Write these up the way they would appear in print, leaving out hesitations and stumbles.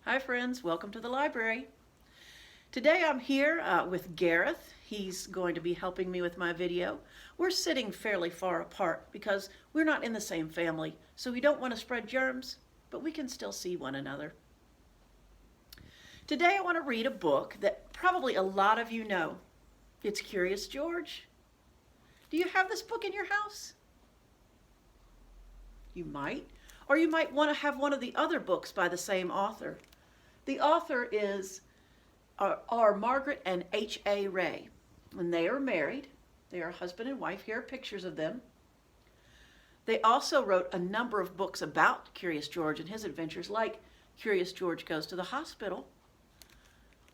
Hi friends, welcome to the library. Today I'm here with Gareth. He's going to be helping me with my video. We're sitting fairly far apart because we're not in the same family, so we don't want to spread germs, but we can still see one another. Today I want to read a book that probably a lot of you know. It's Curious George. Do you have this book in your house? You might. Or you might want to have one of the other books by the same author. The author are Margaret and H.A. Rey. And they are married. They are husband and wife. Here are pictures of them. They also wrote a number of books about Curious George and his adventures, like Curious George Goes to the Hospital.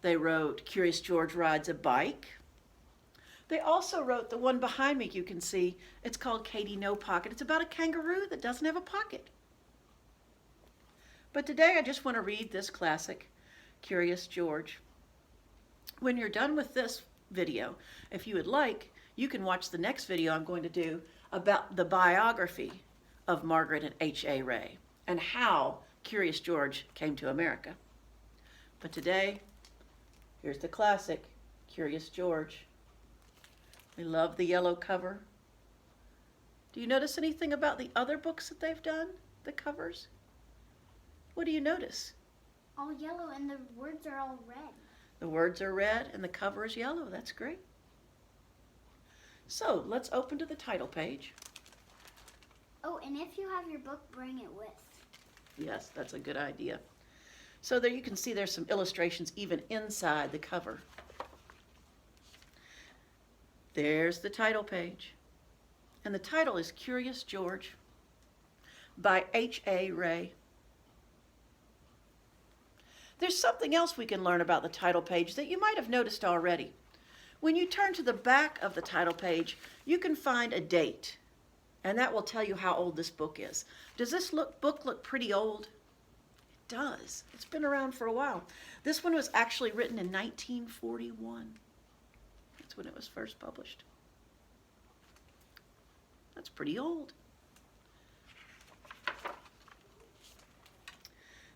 They wrote Curious George Rides a Bike. They also wrote the one behind me you can see. It's called Katie No Pocket. It's about a kangaroo that doesn't have a pocket. But today I just want to read this classic, Curious George. When you're done with this video, if you would like, you can watch the next video I'm going to do about the biography of Margaret and H.A. Rey and how Curious George came to America. But today, here's the classic, Curious George. We love the yellow cover. Do you notice anything about the other books that they've done, the covers? What do you notice? All yellow and the words are all red. The words are red and the cover is yellow. That's great. So let's open to the title page. Oh, and if you have your book, bring it with. Yes, that's a good idea. So there you can see there's some illustrations even inside the cover. There's the title page. And the title is Curious George by H.A. Rey. There's something else we can learn about the title page that you might have noticed already. When you turn to the back of the title page, you can find a date, and that will tell you how old this book is. Does this book look pretty old? It does. It's been around for a while. This one was actually written in 1941. That's when it was first published. That's pretty old.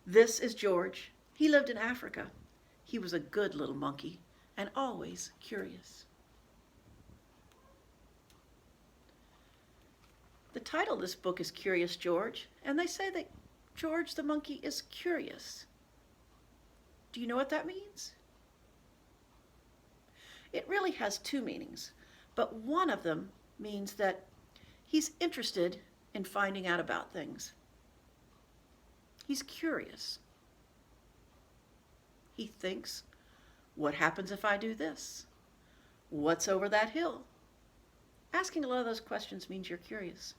This is George. He lived in Africa. He was a good little monkey and always curious. The title of this book is Curious George, and they say that George the monkey is curious. Do you know what that means? It really has two meanings, but one of them means that he's interested in finding out about things. He's curious. He thinks, what happens if I do this? What's over that hill? Asking a lot of those questions means you're curious.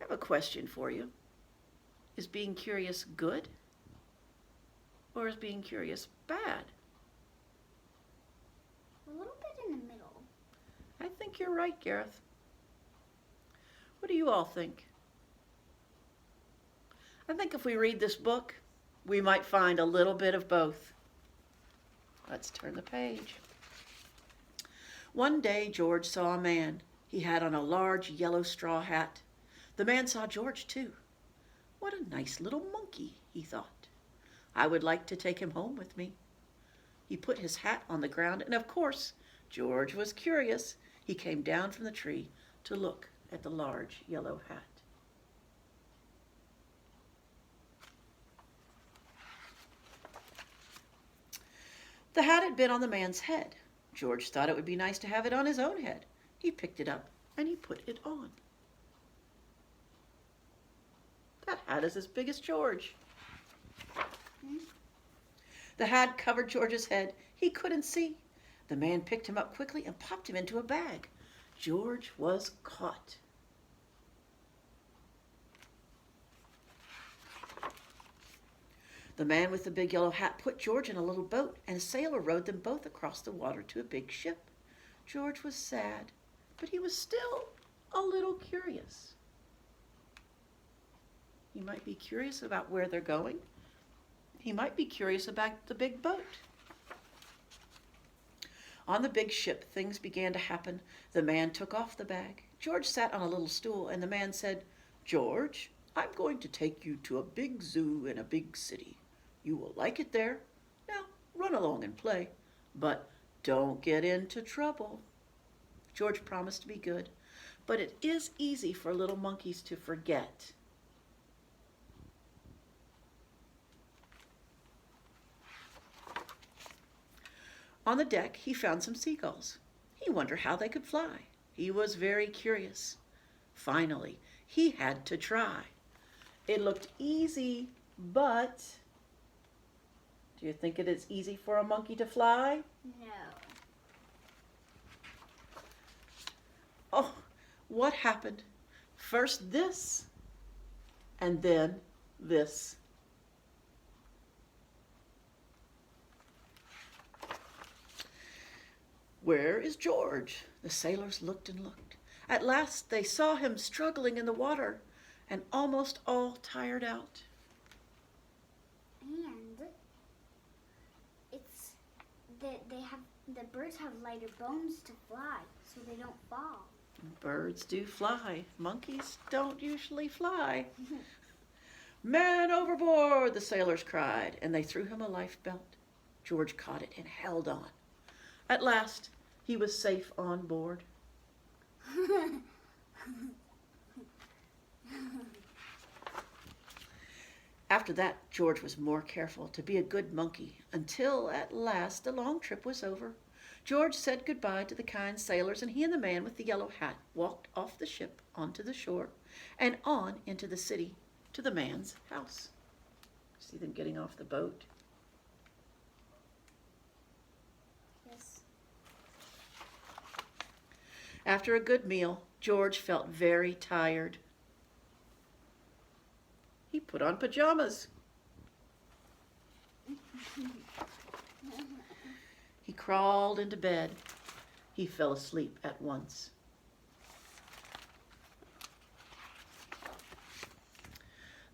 I have a question for you. Is being curious good? Or is being curious bad? A little bit in the middle. I think you're right, Gareth. What do you all think? I think if we read this book, we might find a little bit of both. Let's turn the page. One day, George saw a man. He had on a large yellow straw hat. The man saw George, too. What a nice little monkey, he thought. I would like to take him home with me. He put his hat on the ground, and of course, George was curious. He came down from the tree to look at the large yellow hat. The hat had been on the man's head. George thought it would be nice to have it on his own head. He picked it up and he put it on. That hat is as big as George. The hat covered George's head. He couldn't see. The man picked him up quickly and popped him into a bag. George was caught. The man with the big yellow hat put George in a little boat, and a sailor rowed them both across the water to a big ship. George was sad, but he was still a little curious. He might be curious about where they're going. He might be curious about the big boat. On the big ship, things began to happen. The man took off the bag. George sat on a little stool, and the man said, "George, I'm going to take you to a big zoo in a big city. You will like it there. Now, run along and play, but don't get into trouble." George promised to be good, but it is easy for little monkeys to forget. On the deck, he found some seagulls. He wondered how they could fly. He was very curious. Finally, he had to try. It looked easy, but do you think it is easy for a monkey to fly? No. Oh, what happened? First this, and then this. "Where is George?" The sailors looked and looked. At last they saw him struggling in the water and almost all tired out. And it's that the birds have lighter bones to fly, so they don't fall. Birds do fly. Monkeys don't usually fly. "Man overboard!" the sailors cried, and they threw him a life belt. George caught it and held on. At last, he was safe on board. After that, George was more careful to be a good monkey until at last the long trip was over. George said goodbye to the kind sailors, and he and the man with the yellow hat walked off the ship onto the shore and on into the city to the man's house. See them getting off the boat. Yes. After a good meal, George felt very tired. He put on pajamas. He crawled into bed. He fell asleep at once.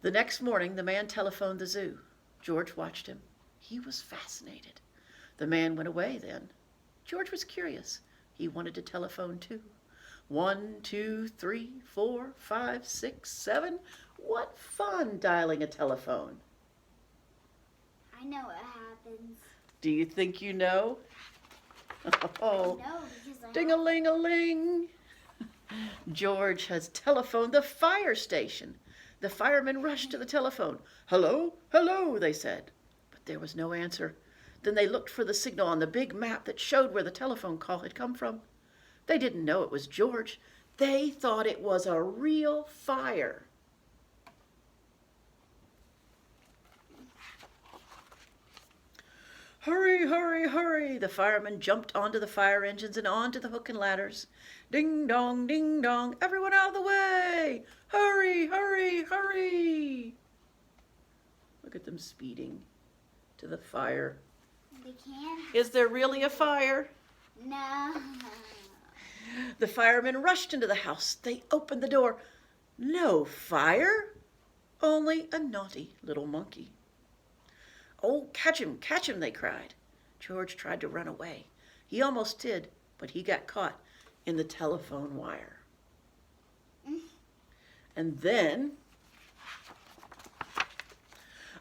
The next morning, the man telephoned the zoo. George watched him. He was fascinated. The man went away then. George was curious. He wanted to telephone too. 1, 2, 3, 4, 5, 6, 7. What fun dialing a telephone. I know what happens. Do you think you know? Oh, No, because I ding-a-ling-a-ling. George has telephoned the fire station. The firemen rushed to the telephone. "Hello, hello," they said. But there was no answer. Then they looked for the signal on the big map that showed where the telephone call had come from. They didn't know it was George. They thought it was a real fire. "Hurry, hurry, hurry!" The firemen jumped onto the fire engines and onto the hook and ladders. "Ding dong, ding dong, everyone out of the way! Hurry, hurry, hurry!" Look at them speeding to the fire. They can't. Is there really a fire? No. The firemen rushed into the house. They opened the door. No fire, only a naughty little monkey. "Oh, catch him, they cried. George tried to run away. He almost did, but he got caught in the telephone wire. And then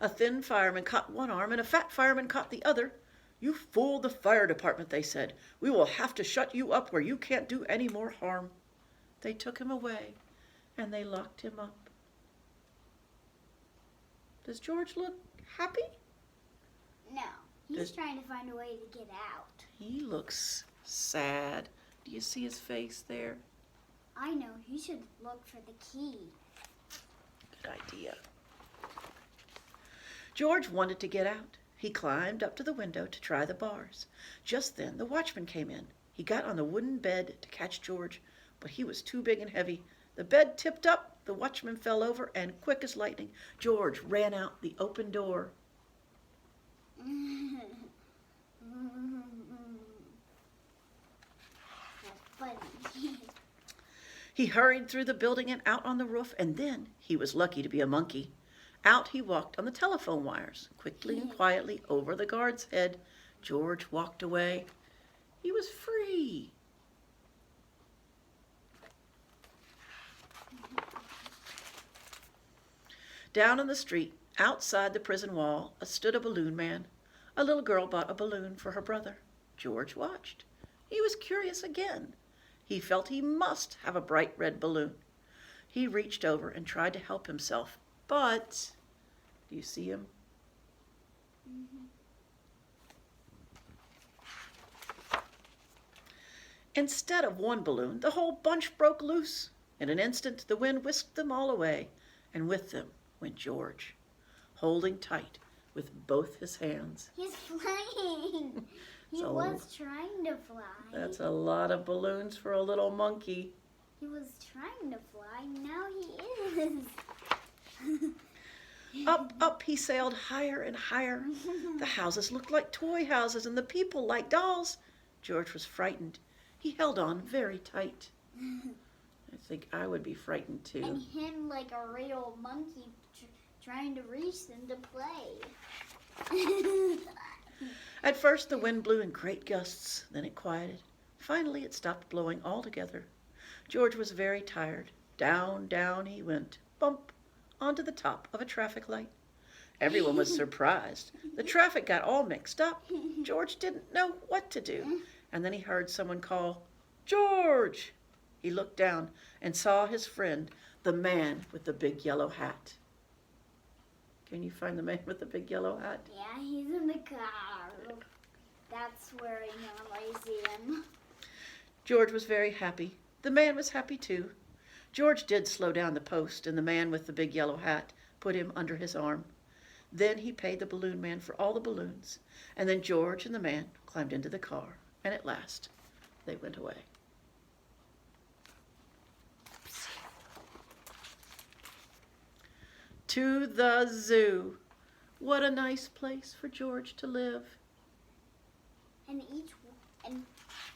a thin fireman caught one arm and a fat fireman caught the other. "You fooled the fire department," they said. "We will have to shut you up where you can't do any more harm." They took him away and they locked him up. Does George look happy? No. He's trying to find a way to get out. He looks sad. Do you see his face there? I know. You should look for the key. Good idea. George wanted to get out. He climbed up to the window to try the bars. Just then the watchman came in. He got on the wooden bed to catch George, but he was too big and heavy. The bed tipped up, the watchman fell over, and quick as lightning, George ran out the open door. That's funny. He hurried through the building and out on the roof, and then he was lucky to be a monkey. Out he walked on the telephone wires, quickly and quietly over the guard's head. George walked away. He was free. Down in the street, outside the prison wall, stood a balloon man. A little girl bought a balloon for her brother. George watched. He was curious again. He felt he must have a bright red balloon. He reached over and tried to help himself, but do you see him? Mm-hmm. Instead of one balloon, the whole bunch broke loose. In an instant, the wind whisked them all away, and with them went George, holding tight with both his hands. He's flying. He was trying to fly. That's a lot of balloons for a little monkey. He was trying to fly. Now he is. Up, up he sailed, higher and higher. The houses looked like toy houses and the people like dolls. George was frightened. He held on very tight. I think I would be frightened too. And him like a real monkey trying to reach them to play. At first the wind blew in great gusts, then it quieted. Finally it stopped blowing altogether. George was very tired. Down, down he went, bump, onto the top of a traffic light. Everyone was surprised. The traffic got all mixed up. George didn't know what to do. And then he heard someone call, "George!" He looked down and saw his friend, the man with the big yellow hat. Can you find the man with the big yellow hat? Yeah, he's in the car. That's where I normally see him. George was very happy. The man was happy too. George did slow down the post, and the man with the big yellow hat put him under his arm. Then he paid the balloon man for all the balloons, and then George and the man climbed into the car, and at last they went away. To the zoo. What a nice place for George to live. And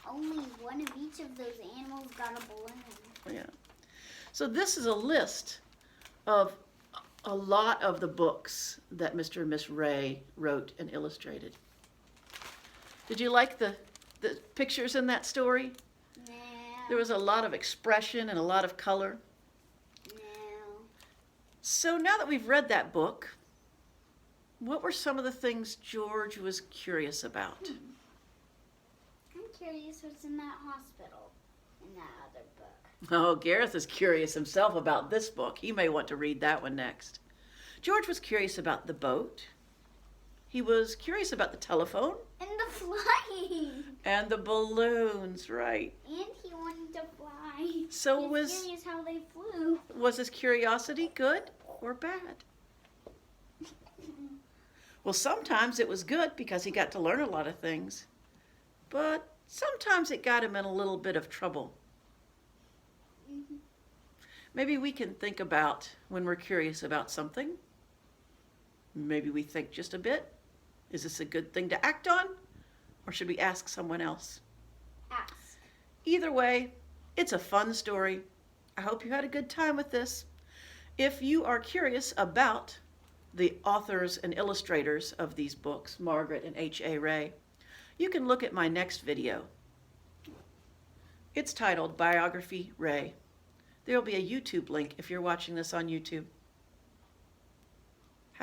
only one of each of those animals got a balloon. Yeah. So this is a list of a lot of the books that Mr. and Miss Rey wrote and illustrated. Did you like the pictures in that story? No. There was a lot of expression and a lot of color. No. So now that we've read that book, what were some of the things George was curious about? I'm curious what's in that hospital in that other book. Oh, Gareth is curious himself about this book. He may want to read that one next. George was curious about the boat. He was curious about the telephone. And the flying. And the balloons, right. And he wanted to fly. So he was curious how they flew. Was his curiosity good or bad? Well, sometimes it was good because he got to learn a lot of things. But sometimes it got him in a little bit of trouble. Mm-hmm. Maybe we can think about when we're curious about something. Maybe we think just a bit. Is this a good thing to act on? Or should we ask someone else? Ask. Either way, it's a fun story. I hope you had a good time with this. If you are curious about the authors and illustrators of these books, Margaret and H.A. Rey, you can look at my next video. It's titled Biography Rey. There will be a YouTube link if you're watching this on YouTube.